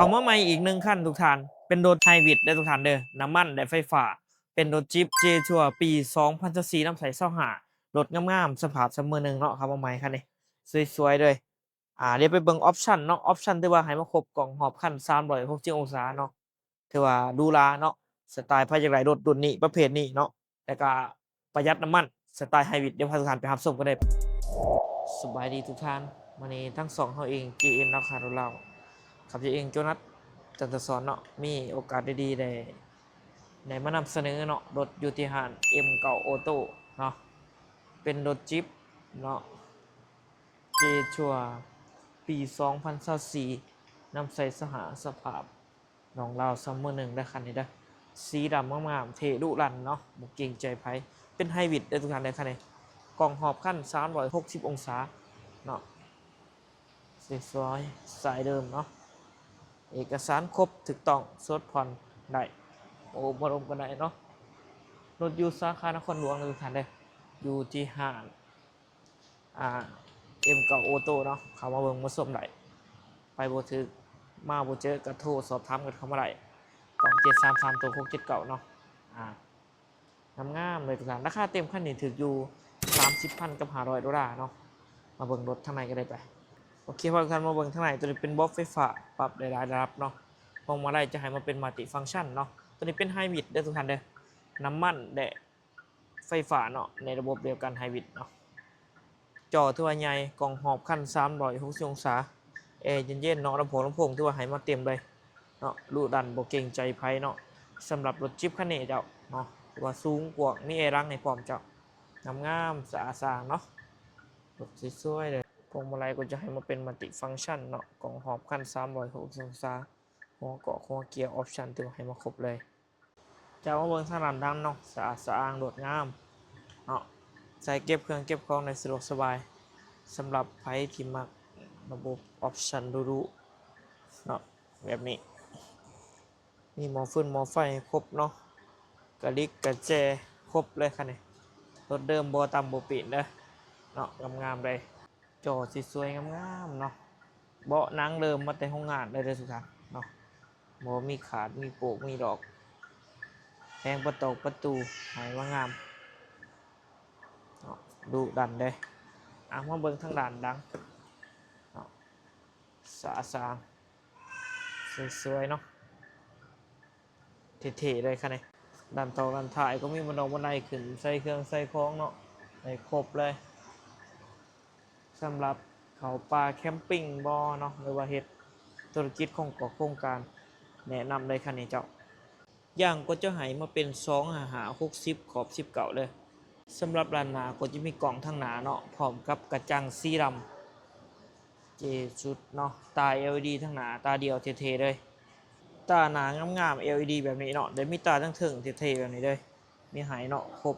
เข้ามาใหม่อีก1คันทุกท่านเป็นรถไฮบริดเด้อทุกท่านเด้อน้ำมันและไฟฟ้าเป็นรถจิป J-Tour ปี2024น้ำใส25รถงามๆสภาพเสมอหนึ่งเนาะเข้ามาใหม่คันนี้สวยๆเลยเดี๋ยวไปเบิ่งออปชันเนาะออปชันที่ว่าให้มาครบกล่องหอบคัน360องศาเนาะถือว่าหรูหราเนาะสไตล์ไผอยากได้รถรุ่นนี้ประเภทนี้เนาะแล้วก็ประหยัดน้ำมันสไตล์ไฮบริดเดี๋ยวพาทุกท่านไปรับชมกันเลยสบายดีทุกท่านวันนี้ทั้งสองเฮาเอง JN ราคารถเราขับ JN โจนัส จันทสอนเนาะมีโอกาสดีๆได้มานำเสนอเนาะรถยูติฮาน M9 ออโต้เนาะเป็นรถจิปเนาะเจชัวปี2024นำใส่สหาสภาพน้องเราซัมเมอร์หนึ่งได้คันนี้ได้สีดำงามๆเทดุรันเนาะบุกเก่งใจไผเป็นไฮบริดได้ทุกท่านได้คันนี้กล่องหอบขั้น360องศาเนาะสวยๆสายเดิมเนาะเอกสารครบถูกต้องสดผ่อนได้โอ้บรมกันได้เนาะรถอยู่สาขานครหลวงเลยทุกท่านเด้อยู่ที่ห้างM9 ออโต้เนาะเข้ามาเบิ่งมาชมได้ไปบ่ถึกมาบ่เจอก็โทรสอบถามกันเข้ามาได้2733ตัว679เนาะงามๆเลยทุกท่านราคาเต็มคันนี้ถึกอยู่30,000กับ$500เนาะมาเบิ่งรถทางในก็ได้ไปโอเคพอทุกท่านมาเบิ่งทางในตัวนี้เป็นบล็อกไฟฟ้าปรับได้หลายระดับเนาะพวงมาลัยจะให้มาเป็นมัลติฟังก์ชันเนาะตัวนี้เป็นไฮบริดเด้อทุกท่านเด้อน้ำมันและไฟฟ้าเนาะในระบบเดียวกันไฮบริดเนาะจอที่ว่าใหญ่กล่องหอบคัน360องศาแอร์เย็นๆเนาะลำโพงที่ว่าให้มาเต็มเลยเนาะรูดันบ่เก่งใจไผเนาะสำหรับรถจิปคันนี้เจ้าเนาะว่าสูงกว่ามีแอร์รังในพร้อมเจ้างามๆสะอาดสะอาดเนาะรถสวยๆเลยพวงมาลัยก็จะให้มาเป็นมัลติฟังก์ชันเนาะกล่องหอบคัน360องศาหัวเกาะหัวเกียร์ออปชั่นที่ว่าให้มาครบเลยจะมาเบิ่งทางด้านดำเนาะสะอาดสะอ้างโดดงามเนาะใส่เก็บเครื่องเก็บของในสะดวกสบายสำหรับไผที่มักระบบออปชั่นหรูๆเนาะแบบนี้มีหม้อฟืนหม้อไฟครบเนาะกระลิกกระแจครบเลยคันนี้รถเดิมบ่ต่ำบ่ปิดเด้อเนาะงามๆเลยจอสวยๆงามๆเนาะเบาะหนังเดิมมาแต่โรงงานเลยเด้อทุกท่านเนาะบ่มีขาดมีโปกมีดอกแผงประตูให้ว่างามเนาะดุดันเด้มาเบิ่งทางด้านดังเนาะสะอาดสวยๆเนาะเท่ๆเลยคันนี้ด้านต่อด้านท้ายก็มีบันไดขึ้นใส่เครื่องใส่ของเนาะให้ครบเลยสำหรับเขาป่าแคมปิ้งบ่เนาะหรือว่าเฮ็ดธุรกิจของก่อโครงการแนะนำเลยคันนี้เจ้าอย่างก็จะให้มาเป็น255/60ขอบ19เลยสำหรับด้านหน้าก็จะมีกล่องทางหน้าเนาะพร้อมกับกระจังสีดำเจชุดเนาะตา LED ทางหน้าตาเดียวเท่ๆเลยตาหนางามๆ LED แบบนี้เนาะเดี๋ยวมีตาทั้งถึงเท่ๆแบบนี้เลยมีหายเนาะครบ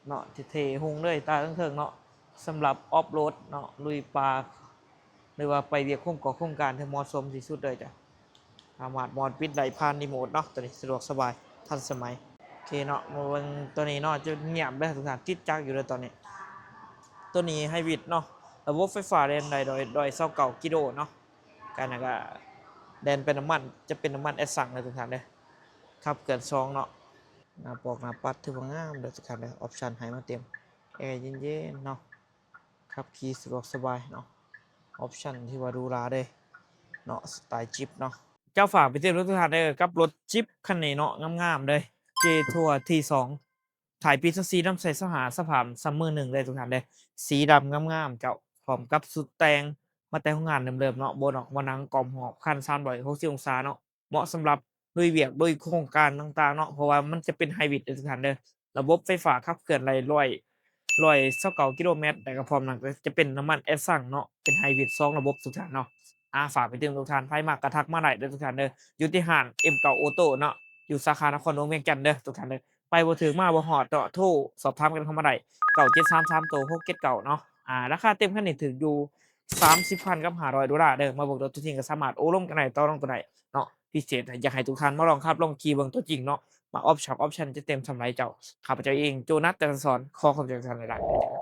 เนาะเท่ๆหุงเลยตาทั้งถึงเนาะสำหรับออฟโรดเนาะลุยป่าหรือว่าไปเวียกก่อโครงการที่เหมาะสมที่สุดเลยจ้ะสามารถมอดปิดไหลผ่านรีโมทเนาะตัวนี้สะดวกสบายทันสมัยโอเคเนาะมาเบิ่งตัวนี้เนาะจะเงียบได้ทุกท่านติดจักอยู่เลยตอนนี้ตัวนี้ไฮบริดเนาะระบบไฟฟ้าแรงได้โดย29กิโลเนาะการก็แดนเป็นน้ำมันจะเป็นน้ำมันแอสซังเลยทุกท่านเลยขับเกิน2เนาะหน้าปอกหน้าปัดถือว่างามเลยทุกท่านเลยออปชั่นให้มาเต็มแอร์เย็นๆเนาะขับขี่สะดวกสบายเนาะออปชั่นที่ว่าดูราเลยเนาะสไตล์จิปเนาะเจ้าฝากไปเที่ยวรถทุกท่านเด้อกับรถจิปคันนี้เนาะงามๆเลย J-Tour T2 ถ่ายปี24น้ำใสสหาสภาพซัมเมอร์1เลยทุกท่านเด้อสีดำงามๆเจ้าพร้อมกับสุดแต่งมาแต่งโรงงานเดิมๆเนาะบ่ดอกบ่หนังกล่อมหอบคัน360องศาเนาะเหมาะสำหรับลุยเวียกลุยโครงการต่างๆเนาะเพราะว่ามันจะเป็นไฮบริดเด้อทุกท่านเด้อระบบไฟฟ้าขับเคลื่อนได้129กิโลเมตรแต่ก็พร้อมนั่นก็จะเป็นน้ำมันแอสซังเนาะเป็นไฮบริด2ระบบทุกท่านเนาะฝากไปถึงทุกท่านไผมักก็ทักมาได้เด้อทุกท่านเด้ออยู่ที่ห้าง M9 ออโต้เนาะอยู่สาขานครหลวงเวียงจันทน์เด้อทุกท่านเด้อไปบ่ถึงมาบ่ฮอดก็โทรสอบถามกันเข้ามาได้9733ตัว679เนาะราคาเต็มคันนี้ถึงอยู่30,000กับ$500เด้อมาเบิ่งรถตัวจริงก็สามารถโอ้ร่วมกันได้ต่อรองกันได้เนาะพิเศษอยากให้ทุกท่านมาลองขับลองขี่เบิ่งตัวจริงเนาะมาออปชันจะเต็มส่ำใดเจ้าข้าพเจ้าเองโจนัส จันทสอนขอขอบใจทุกท่านหลายๆ